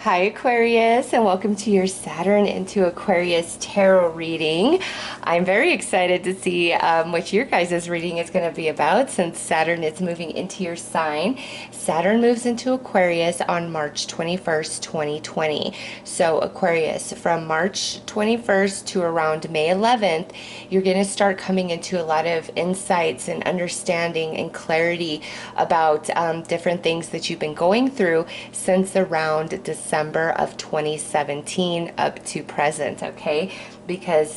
Hi Aquarius, and welcome to your Saturn into Aquarius tarot reading. I'm very excited to see what your guys' reading is going to be about since Saturn is moving into your sign. Saturn moves into Aquarius on March 21st, 2020. So Aquarius, from March 21st to around May 11th, you're going to start coming into a lot of insights and understanding and clarity about different things that you've been going through since around December of 2017 up to present, okay? Because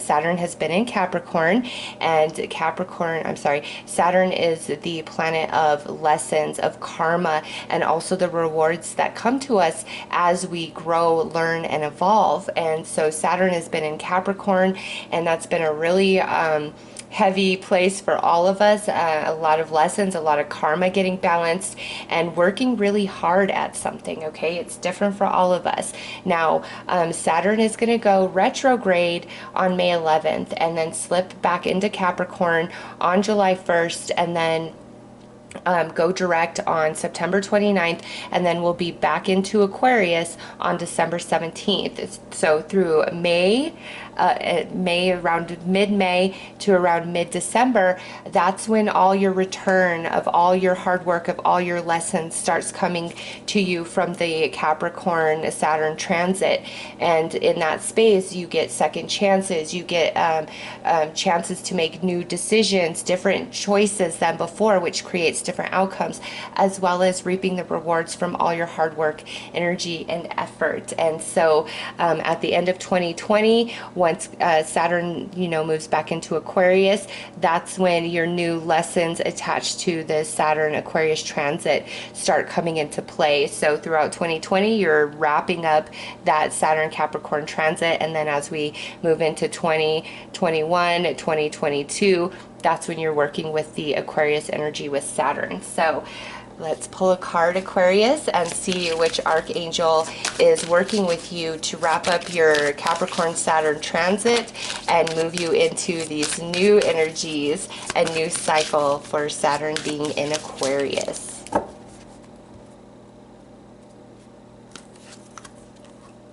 Saturn has been in Capricorn, and Saturn is the planet of lessons, of karma, and also the rewards that come to us as we grow, learn, and evolve. And so Saturn has been in Capricorn, and that's been a really heavy place for all of us. A lot of lessons, a lot of karma getting balanced, and working really hard at something, okay? It's different for all of us. Now, Saturn is going to go retrograde on May 11th and then slip back into Capricorn on July 1st, and then go direct on September 29th, and then we'll be back into Aquarius on December 17th. So through May around mid-May to around mid-December, that's when all your return of all your hard work, of all your lessons starts coming to you from the Capricorn Saturn transit. And in that space, you get second chances, you get chances to make new decisions, different choices than before, which creates different outcomes, as well as reaping the rewards from all your hard work, energy, and effort. And so at the end of 2020, once Saturn, moves back into Aquarius, that's when your new lessons attached to the Saturn Aquarius transit start coming into play. So throughout 2020, you're wrapping up that Saturn Capricorn transit, and then as we move into 2021, 2022, that's when you're working with the Aquarius energy with Saturn. So let's pull a card, Aquarius, and see which archangel is working with you to wrap up your Capricorn Saturn transit and move you into these new energies, a new cycle for Saturn being in Aquarius.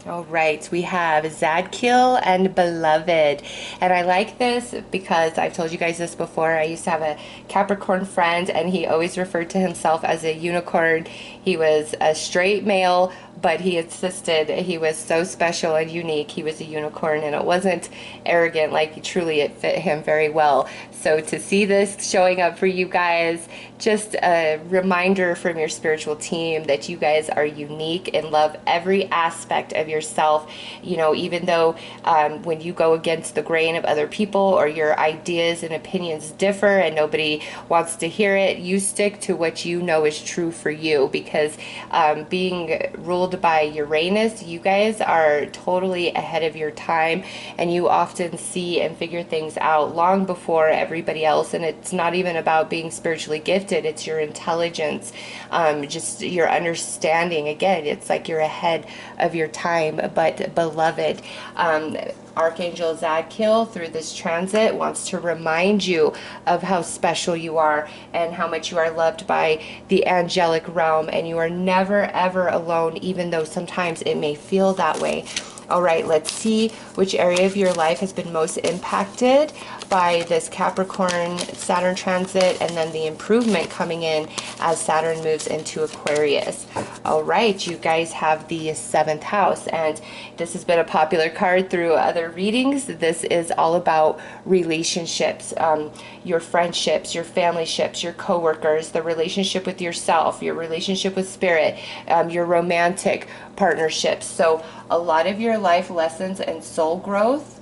All right, we have Zadkiel and Beloved. And I like this because I've told you guys this before. I used to have a Capricorn friend, and he always referred to himself as a unicorn. He was a straight male, but he insisted he was so special and unique. He was a unicorn, and it wasn't arrogant, like truly it fit him very well. So to see this showing up for you guys, just a reminder from your spiritual team that you guys are unique and love every aspect of yourself. Even though when you go against the grain of other people, or your ideas and opinions differ and nobody wants to hear it, you stick to what you know is true for you, because being ruled by Uranus, you guys are totally ahead of your time, and you often see and figure things out long before everybody else. And it's not even about being spiritually gifted, it's your intelligence, just your understanding. Again, it's like you're ahead of your time. But Beloved, Archangel Zadkiel through this transit wants to remind you of how special you are and how much you are loved by the angelic realm, and you are never ever alone, even though sometimes it may feel that way. All right, let's see which area of your life has been most impacted by this Capricorn Saturn transit, and then the improvement coming in as Saturn moves into Aquarius. All right, you guys have the 7th house, and this has been a popular card through other readings. This is all about relationships, your friendships, your family ships, your coworkers, the relationship with yourself, your relationship with spirit, your romantic partnerships. So a lot of your life lessons and soul growth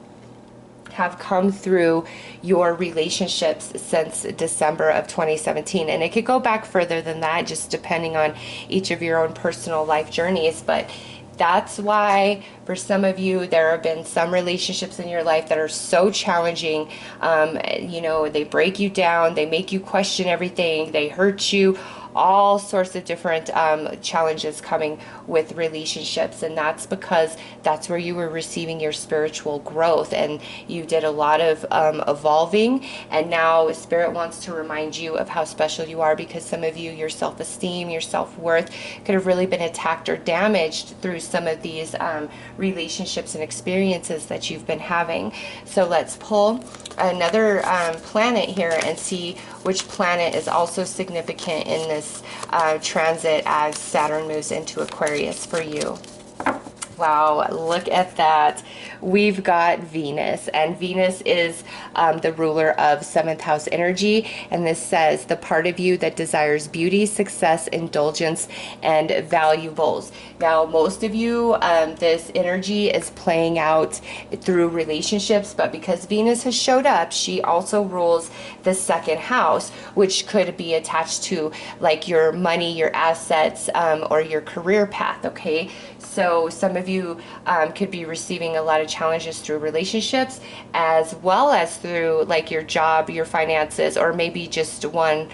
have come through your relationships since December of 2017. And it could go back further than that, just depending on each of your own personal life journeys. But that's why for some of you, there have been some relationships in your life that are so challenging. They break you down, they make you question everything, they hurt you, all sorts of different challenges coming with relationships, and that's because that's where you were receiving your spiritual growth, and you did a lot of evolving, and now Spirit wants to remind you of how special you are, because some of you, your self-esteem, your self-worth could have really been attacked or damaged through some of these relationships and experiences that you've been having. So let's pull another planet here and see which planet is also significant in this transit as Saturn moves into Aquarius for you. Wow, look at that. We've got Venus, and Venus is the ruler of 7th house energy, and this says the part of you that desires beauty, success, indulgence, and valuables. Now, most of you, this energy is playing out through relationships, but because Venus has showed up, she also rules the 2nd house, which could be attached to like your money, your assets, or your career path, okay? So some of you could be receiving a lot of challenges through relationships, as well as through like your job, your finances, or maybe just one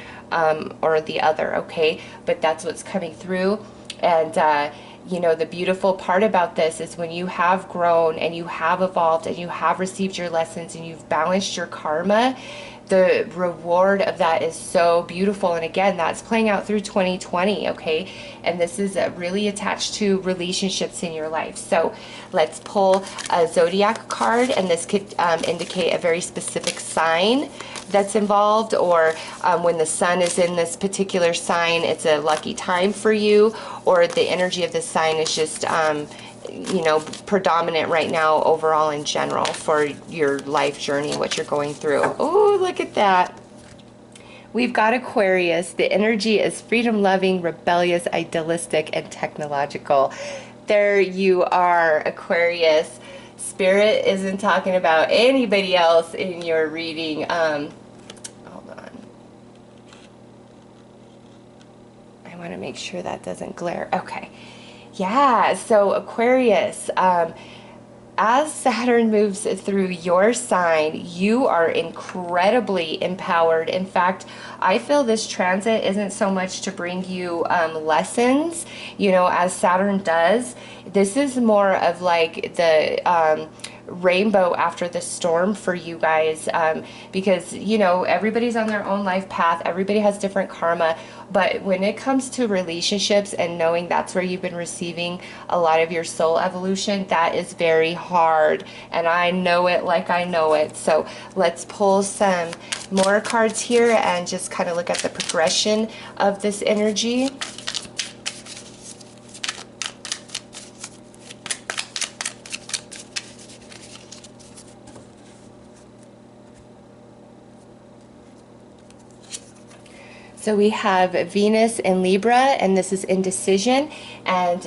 or the other, okay? But that's what's coming through. And you know, the beautiful part about this is when you have grown and you have evolved and you have received your lessons and you've balanced your karma, the reward of that is so beautiful. And again, that's playing out through 2020, okay? And this is really attached to relationships in your life. So let's pull a Zodiac card, and this could indicate a very specific sign that's involved, or when the sun is in this particular sign, it's a lucky time for you, or the energy of this sign is just you know, predominant right now overall in general for your life journey, what you're going through. Oh, look at that. We've got Aquarius. The energy is freedom-loving, rebellious, idealistic, and technological. There you are, Aquarius. Spirit isn't talking about anybody else in your reading. Hold on. I want to make sure that doesn't glare. Okay. Yeah, so Aquarius, as Saturn moves through your sign, you are incredibly empowered. In fact, I feel this transit isn't so much to bring you lessons, you know, as Saturn does. This is more of like the rainbow after the storm for you guys, because, you know, everybody's on their own life path. Everybody has different karma. But when it comes to relationships and knowing that's where you've been receiving a lot of your soul evolution, that is very hard. And I know it like I know it. So let's pull some more cards here and just kind of look at the progression of this energy. So we have Venus in Libra, and this is indecision. And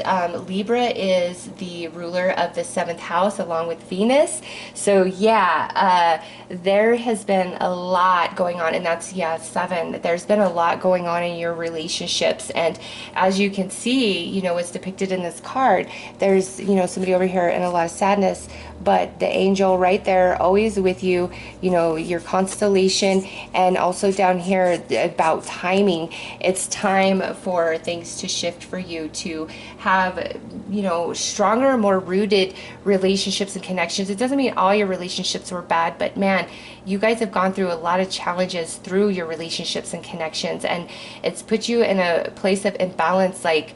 Libra is the ruler of the 7th house along with Venus. So yeah, there has been a lot going on, and that's, yeah, 7. There's been a lot going on in your relationships. And as you can see, you know, what's depicted in this card, there's, you know, somebody over here in a lot of sadness, but the angel right there, always with you, you know, your constellation, and also down here about timing. It's time for things to shift for you to have, you know, stronger, more rooted relationships and connections. It doesn't mean all your relationships were bad, but man, you guys have gone through a lot of challenges through your relationships and connections, and it's put you in a place of imbalance, like,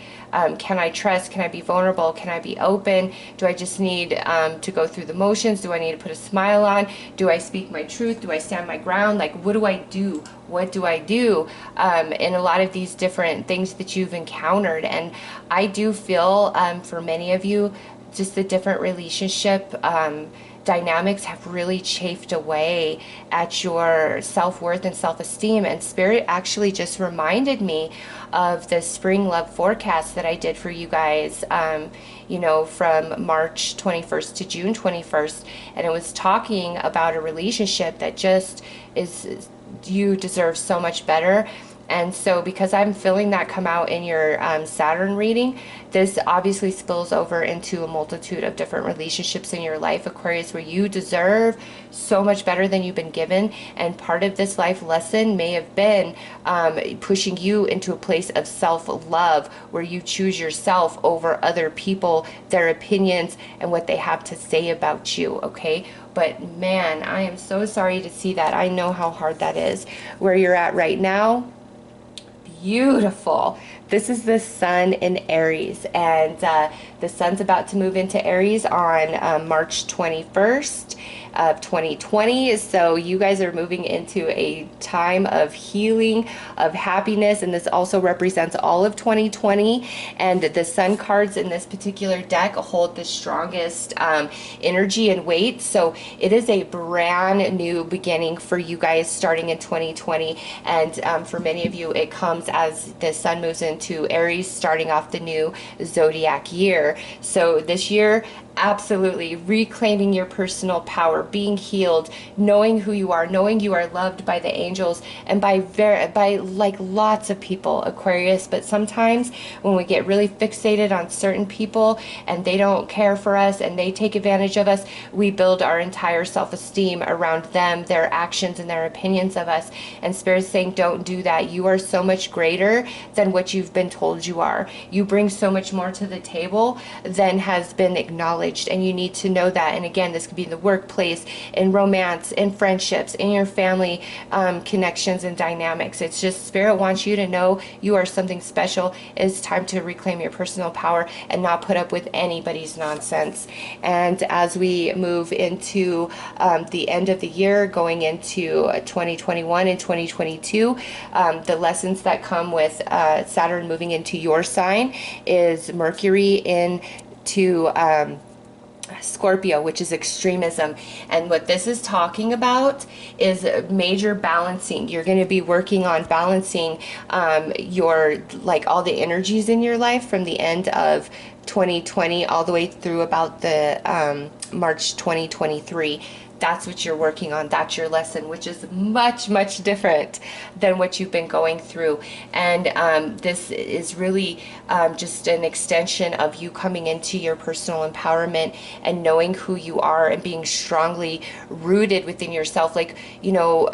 can I trust? Can I be vulnerable? Can I be open? Do I just need to go through the motions? Do I need to put a smile on? Do I speak my truth? Do I stand my ground? Like, what do I do? What do I do in a lot of these different things that you've encountered? And I do feel for many of you, just the different relationship dynamics have really chafed away at your self-worth and self-esteem. And Spirit actually just reminded me of the spring love forecast that I did for you guys, you know, from March 21st to June 21st. And it was talking about a relationship that just is, you deserve so much better. And so because I'm feeling that come out in your Saturn reading, this obviously spills over into a multitude of different relationships in your life, Aquarius, where you deserve so much better than you've been given. And part of this life lesson may have been pushing you into a place of self-love, where you choose yourself over other people, their opinions, and what they have to say about you, okay? But man, I am so sorry to see that. I know how hard that is. Where you're at right now, beautiful. This is the sun in Aries, and the sun's about to move into Aries on March 21st of 2020. So you guys are moving into a time of healing, of happiness, and this also represents all of 2020. And the sun cards in this particular deck hold the strongest energy and weight. So it is a brand new beginning for you guys starting in 2020. And for many of you, it comes as the sun moves into Aries, starting off the new zodiac year. So this year, absolutely reclaiming your personal power, being healed, knowing who you are, knowing you are loved by the angels and by like lots of people, Aquarius. But sometimes when we get really fixated on certain people and they don't care for us and they take advantage of us, we build our entire self-esteem around them, their actions and their opinions of us. And Spirit's saying, don't do that. You are so much greater than what you've been told you are. You bring so much more to the table than has been acknowledged. And you need to know that. And again, this could be in the workplace, in romance, in friendships, in your family connections and dynamics. It's just Spirit wants you to know you are something special. It's time to reclaim your personal power and not put up with anybody's nonsense. And as we move into the end of the year, going into 2021 and 2022, the lessons that come with Saturn moving into your sign is Mercury into Scorpio, which is extremism. And what this is talking about is major balancing. You're going to be working on balancing your, like, all the energies in your life from the end of 2020 all the way through about the March 2023. That's what you're working on. That's your lesson, which is much, much different than what you've been going through. And this is really just an extension of you coming into your personal empowerment and knowing who you are and being strongly rooted within yourself. Like, you know,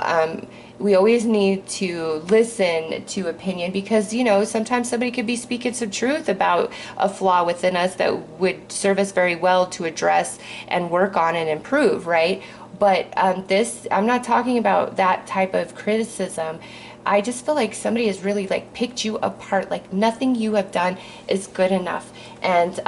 we always need to listen to opinion because, you know, sometimes somebody could be speaking some truth about a flaw within us that would serve us very well to address and work on and improve, right? But I'm not talking about that type of criticism. I just feel like somebody has really like picked you apart. Like nothing you have done is good enough. And,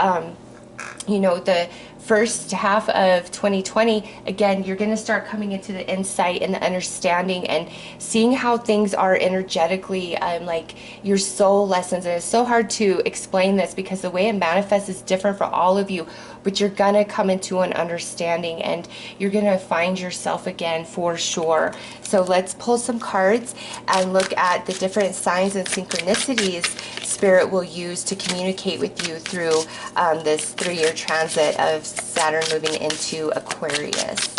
you know, the first half of 2020, again, you're going to start coming into the insight and the understanding and seeing how things are energetically, like your soul lessons. And it's so hard to explain this because the way it manifests is different for all of you, but you're going to come into an understanding and you're going to find yourself again for sure. So let's pull some cards and look at the different signs and synchronicities Spirit will use to communicate with you through this 3-year transit of Saturn moving into Aquarius.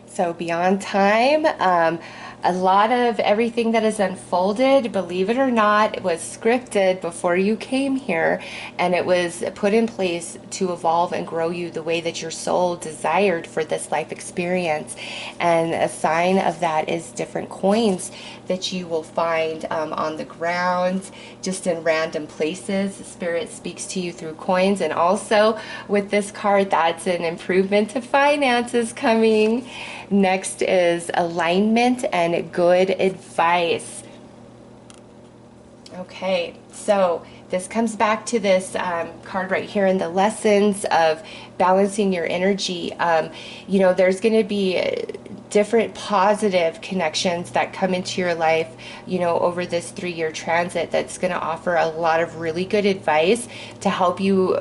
So beyond time, a lot of everything that is unfolded, believe it or not, it was scripted before you came here, and it was put in place to evolve and grow you the way that your soul desired for this life experience. And a sign of that is different coins that you will find on the ground, just in random places. The Spirit speaks to you through coins. And also with this card, that's an improvement to finances coming. Next is alignment and good advice. Okay, so this comes back to this card right here in the lessons of balancing your energy. You know, there's going to be different positive connections that come into your life, you know, over this 3-year transit, that's going to offer a lot of really good advice to help you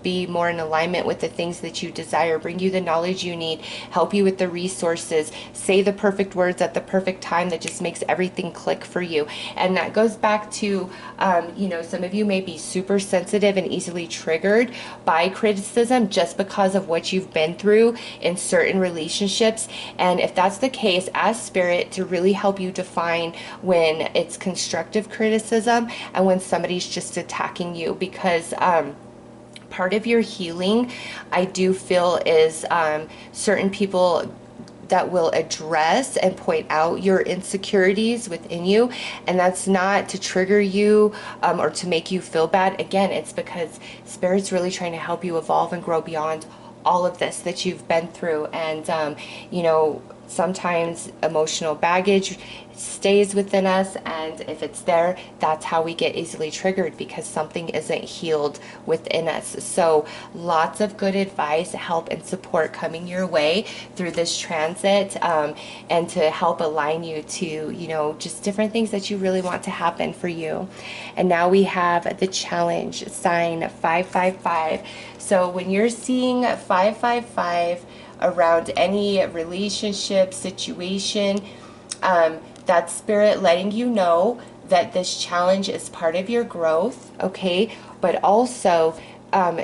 be more in alignment with the things that you desire, bring you the knowledge you need, help you with the resources, say the perfect words at the perfect time that just makes everything click for you. And that goes back to, you know, some of you may be super sensitive and easily triggered by criticism just because of what you've been through in certain relationships. And if that's the case, ask Spirit to really help you define when it's constructive criticism and when somebody's just attacking you, because part of your healing, I do feel, is certain people that will address and point out your insecurities within you. And that's not to trigger you or to make you feel bad. Again, it's because Spirit's really trying to help you evolve and grow beyond all of this that you've been through. And you know, sometimes emotional baggage stays within us, and if it's there, that's how we get easily triggered, because something isn't healed within us. So lots of good advice, help, and support coming your way through this transit, and to help align you to, you know, just different things that you really want to happen for you. And now we have the challenge sign 555. So when you're seeing 555 around any relationship situation, that's Spirit letting you know that this challenge is part of your growth, okay? But also,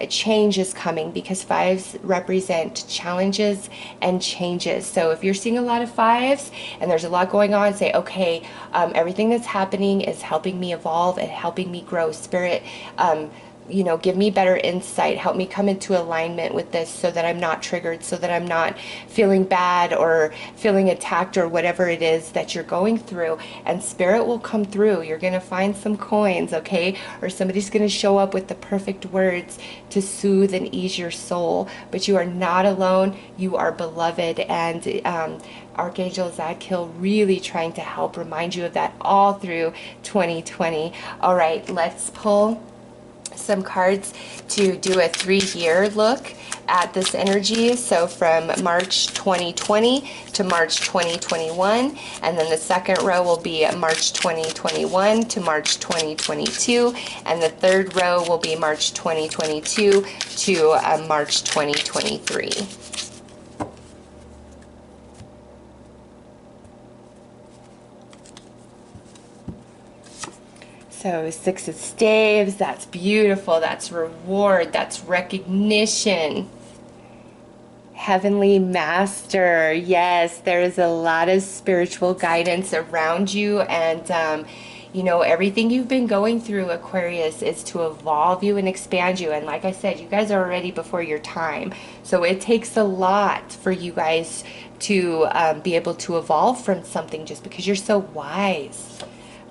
change is coming, because fives represent challenges and changes. So if you're seeing a lot of fives and there's a lot going on, say, okay, everything that's happening is helping me evolve and helping me grow. Spirit, you know, give me better insight, help me come into alignment with this so that I'm not triggered, so that I'm not feeling bad or feeling attacked or whatever it is that you're going through. And Spirit will come through. You're going to find some coins, okay? Or somebody's going to show up with the perfect words to soothe and ease your soul. But you are not alone. You are beloved. And Archangel Zadkiel really trying to help remind you of that all through 2020. All right, let's pull some cards to do a 3-year look at this energy. So from March 2020 to March 2021, and then the second row will be March 2021 to March 2022, and the third row will be March 2022 to March 2023. So 6 of staves, that's beautiful, that's reward, that's recognition. Heavenly Master, yes, there is a lot of spiritual guidance around you, and you know, everything you've been going through, Aquarius, is to evolve you and expand you. And like I said, you guys are already before your time, so it takes a lot for you guys to be able to evolve from something just because you're so wise.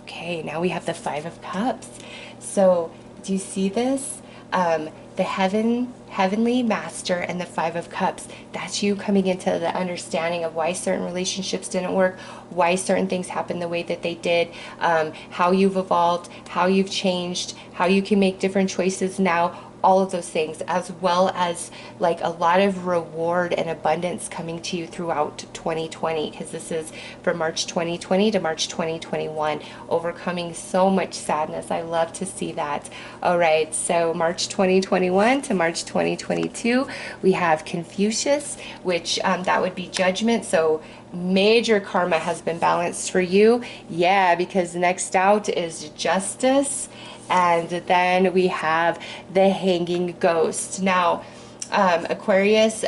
Okay, now we have the 5 of Cups. So do you see this? The Heavenly Master and the 5 of Cups. That's you coming into the understanding of why certain relationships didn't work, why certain things happened the way that they did, how you've evolved, how you've changed, how you can make different choices now. All of those things, as well as like a lot of reward and abundance coming to you throughout 2020, because this is from March 2020 to March 2021, overcoming so much sadness. I love to see that. All right, so March 2021 to March 2022, we have Confucius, which that would be judgment. So major karma has been balanced for you. Yeah, because next out is justice. And then we have the Hanging Ghost. Now, Aquarius,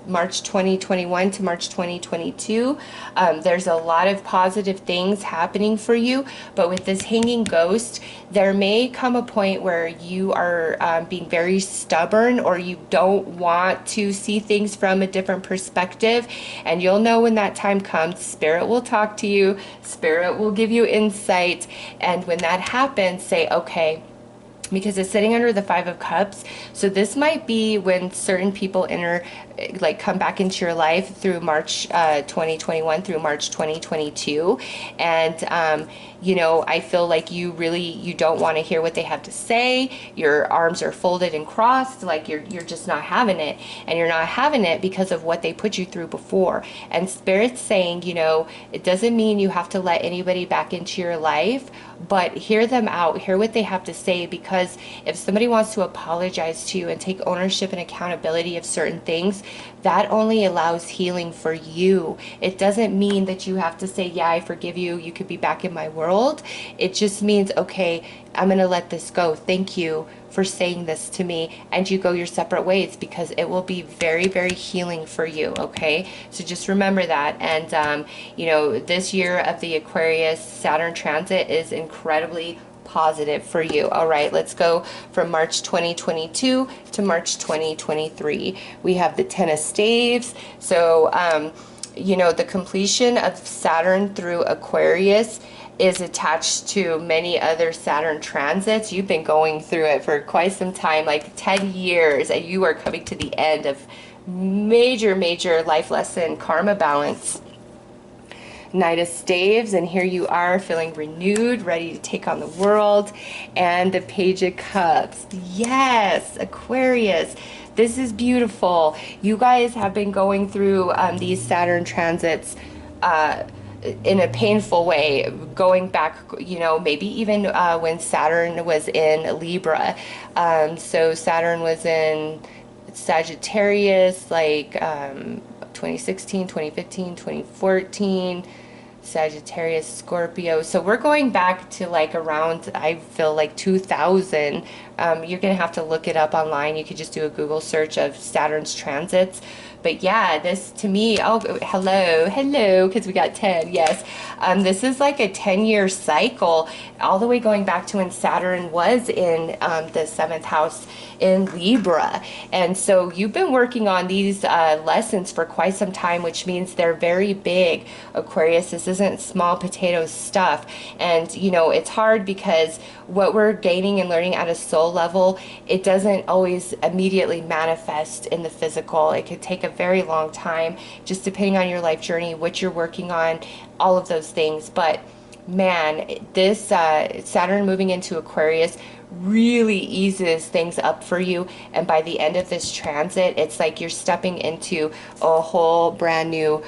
March 2021 to March 2022, there's a lot of positive things happening for you, but with this Hanging Ghost, there may come a point where you are being very stubborn, or you don't want to see things from a different perspective, and you'll know when that time comes. Spirit will talk to you, Spirit will give you insight, and when that happens, say, okay, because it's sitting under the 5 of Cups. So this might be when certain people enter like come back into your life through March 2021 through March 2022. And you know, I feel like you don't want to hear what they have to say. Your arms are folded and crossed, like you're just not having it. And you're not having it because of what they put you through before. And Spirit's saying, you know, it doesn't mean you have to let anybody back into your life, but hear them out, hear what they have to say, because if somebody wants to apologize to you and take ownership and accountability of certain things, that only allows healing for you. It doesn't mean that you have to say, yeah, I forgive you, you could be back in my world. It just means, okay, I'm going to let this go. Thank you for saying this to me, and you go your separate ways, because it will be very, very healing for you. Okay, so just remember that. And you know, this year of the Aquarius Saturn transit is incredibly positive for you. All right, let's go from March 2022 to March 2023. We have the Ten of Staves. So you know, the completion of Saturn through Aquarius is attached to many other Saturn transits. You've been going through it for quite some time, like 10 years, and you are coming to the end of major, major life lesson, karma balance. Knight of Staves, and here you are feeling renewed, ready to take on the world. And the Page of Cups. Yes, Aquarius. This is beautiful. You guys have been going through these Saturn transits in a painful way, going back, you know, maybe even when Saturn was in Libra. So Saturn was in Sagittarius, like 2016, 2015, 2014. Sagittarius, Scorpio. So we're going back to like around, I feel like 2000. You're gonna have to look it up online. You could just do a Google search of Saturn's transits. But yeah, this to me, oh, hello, because we got 10, yes. This is like a 10-year cycle, all the way going back to when Saturn was in the 7th house in Libra. And so you've been working on these lessons for quite some time, which means they're very big, Aquarius. This isn't small potato stuff. And, you know, it's hard because what we're gaining and learning at a soul level, it doesn't always immediately manifest in the physical. It could take a very long time, just depending on your life journey, what you're working on, all of those things. But man, this Saturn moving into Aquarius really eases things up for you. And by the end of this transit, it's like you're stepping into a whole brand new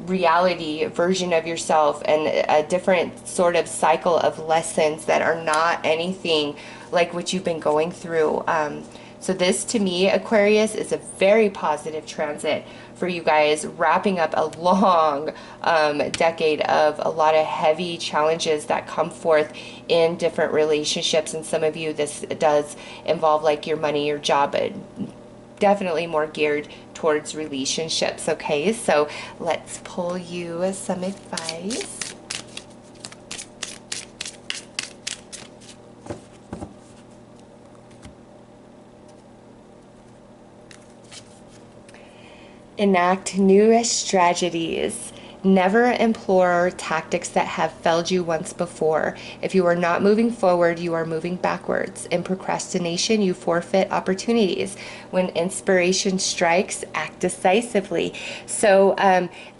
reality version of yourself, and a different sort of cycle of lessons that are not anything like what you've been going through. So this, to me, Aquarius, is a very positive transit for you guys, wrapping up a long decade of a lot of heavy challenges that come forth in different relationships. And some of you, this does involve like your money, your job, but definitely more geared towards relationships. Okay, so let's pull you some advice. Enact new strategies. Never implore tactics that have failed you once before. If you are not moving forward, you are moving backwards. In procrastination, you forfeit opportunities. When inspiration strikes, act decisively. So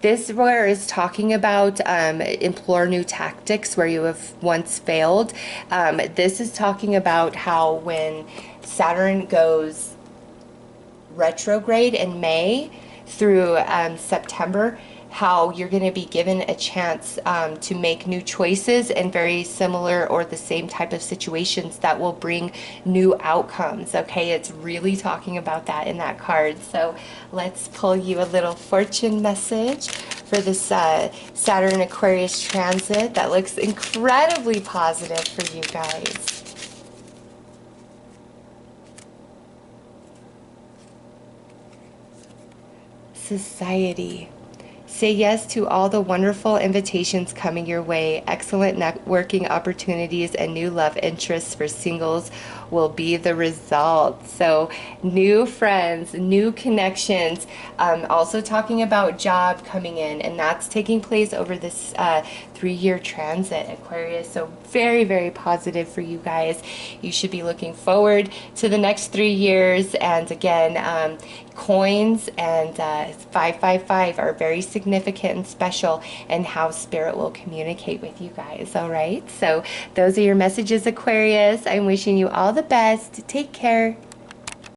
this where is talking about implore new tactics where you have once failed. This is talking about how when Saturn goes retrograde in May through September, how you're going to be given a chance to make new choices in very similar or the same type of situations that will bring new outcomes. Okay, it's really talking about that in that card. So let's pull you a little fortune message for this Saturn Aquarius transit that looks incredibly positive for you guys. Society. Say yes to all the wonderful invitations coming your way, excellent networking opportunities, and new love interests for singles will be the result. So new friends, new connections, also talking about job coming in, and that's taking place over this 3-year transit, Aquarius. So very, very positive for you guys. You should be looking forward to the next 3 years. And again, coins and 555 are very significant and special in how spirit will communicate with you guys. All right, so those are your messages, Aquarius. I'm wishing you all the best. Take care.